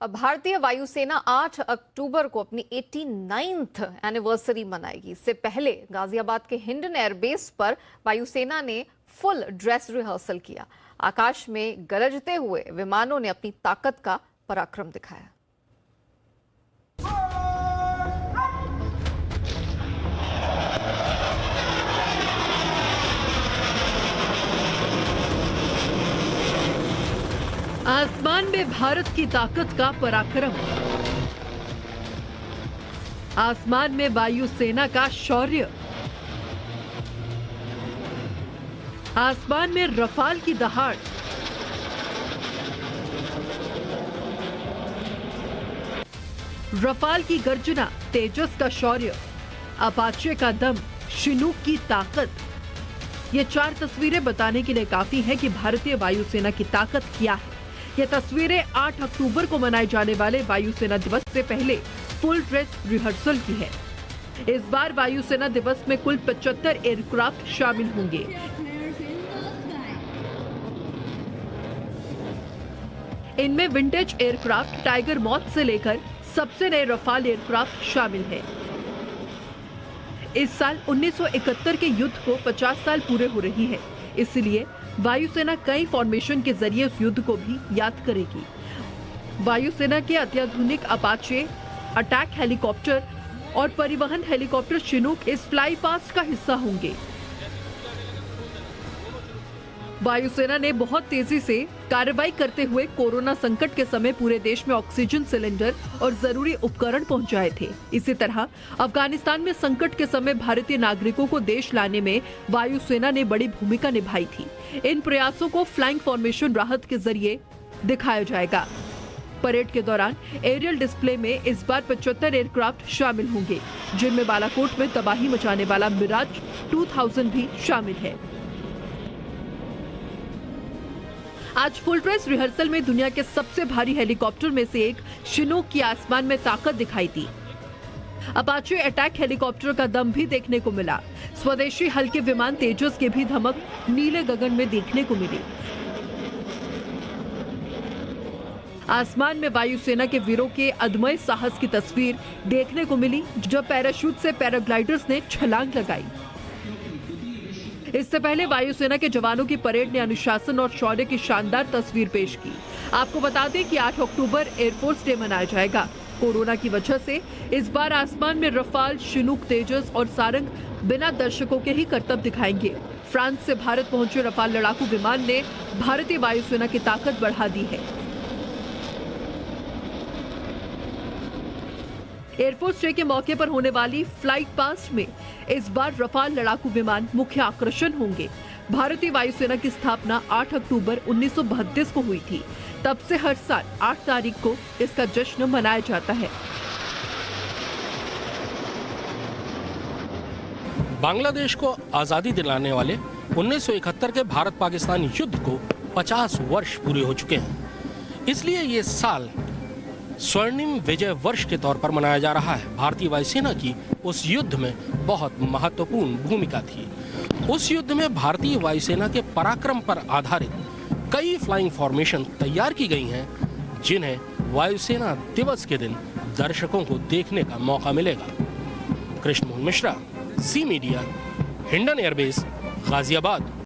भारतीय वायुसेना 8 अक्टूबर को अपनी 89th एनिवर्सरी मनाएगी। इससे पहले गाजियाबाद के हिंडन एयरबेस पर वायुसेना ने फुल ड्रेस रिहर्सल किया। आकाश में गरजते हुए विमानों ने अपनी ताकत का पराक्रम दिखाया। आसमान में भारत की ताकत का पराक्रम, आसमान में वायुसेना का शौर्य, आसमान में रफाल की दहाड़, रफाल की गर्जना, तेजस का शौर्य, अपाचे का दम, शिनूक की ताकत। ये चार तस्वीरें बताने के लिए काफी है कि भारतीय वायुसेना की ताकत क्या है। ये तस्वीरें 8 अक्टूबर को मनाए जाने वाले वायुसेना दिवस से पहले फुल ड्रेस रिहर्सल की है। इस बार वायुसेना दिवस में कुल 75 एयरक्राफ्ट शामिल होंगे। इनमें विंटेज एयरक्राफ्ट टाइगर मॉथ से लेकर सबसे नए रफाल एयरक्राफ्ट शामिल हैं। इस साल 1971 के युद्ध को 50 साल पूरे हो रही है, इसलिए वायुसेना कई फॉर्मेशन के जरिए उस युद्ध को भी याद करेगी। वायुसेना के अत्याधुनिक अपाचे, अटैक हेलीकॉप्टर और परिवहन हेलीकॉप्टर शिनूक इस फ्लाई पास्ट का हिस्सा होंगे। वायुसेना ने बहुत तेजी से कार्रवाई करते हुए कोरोना संकट के समय पूरे देश में ऑक्सीजन सिलेंडर और जरूरी उपकरण पहुंचाए थे। इसी तरह अफगानिस्तान में संकट के समय भारतीय नागरिकों को देश लाने में वायुसेना ने बड़ी भूमिका निभाई थी। इन प्रयासों को फ्लाइंग फॉर्मेशन राहत के जरिए दिखाया जाएगा। परेड के दौरान एरियल डिस्प्ले में इस बार 75 एयरक्राफ्ट शामिल होंगे, जिनमें बालाकोट में तबाही मचाने वाला मिराज 2000 भी शामिल है। आज फुल ड्रेस रिहर्सल में दुनिया के सबसे भारी हेलीकॉप्टर में से एक शिनूक की आसमान में ताकत दिखाई दी। अपाचे अटैक हेलीकॉप्टर का दम भी देखने को मिला। स्वदेशी हल्के विमान तेजस के भी धमक नीले गगन में देखने को मिली। आसमान में वायुसेना के वीरों के अदम्य साहस की तस्वीर देखने को मिली, जब पैराशूट से पैराग्लाइडर्स ने छलांग लगाई। इससे पहले वायुसेना के जवानों की परेड ने अनुशासन और शौर्य की शानदार तस्वीर पेश की। आपको बता दें कि 8 अक्टूबर एयरफोर्स डे मनाया जाएगा। कोरोना की वजह से इस बार आसमान में रफाल, शिनूक, तेजस और सारंग बिना दर्शकों के ही करतब दिखाएंगे। फ्रांस से भारत पहुंचे रफाल लड़ाकू विमान ने भारतीय वायुसेना की ताकत बढ़ा दी है। एयरफोर्स डे के मौके पर होने वाली फ्लाइट पास्ट में इस बार रफाल लड़ाकू विमान मुख्य आकर्षण होंगे। भारतीय वायुसेना की स्थापना 8 अक्टूबर 1932 को हुई थी। तब से हर साल 8 तारीख को इसका जश्न मनाया जाता है। बांग्लादेश को आजादी दिलाने वाले 1971 के भारत पाकिस्तान युद्ध को 50 वर्ष पूरे हो चुके हैं। इसलिए ये साल स्वर्णिम विजय वर्ष के तौर पर मनाया जा रहा है। भारतीय वायुसेना की उस युद्ध में बहुत महत्वपूर्ण भूमिका थी। उस युद्ध में भारतीय वायुसेना के पराक्रम पर आधारित कई फ्लाइंग फॉर्मेशन तैयार की गई हैं, जिन्हें वायुसेना दिवस के दिन दर्शकों को देखने का मौका मिलेगा। Krishna Mohan Mishra, C media, Hindon airbase, Ghaziabad.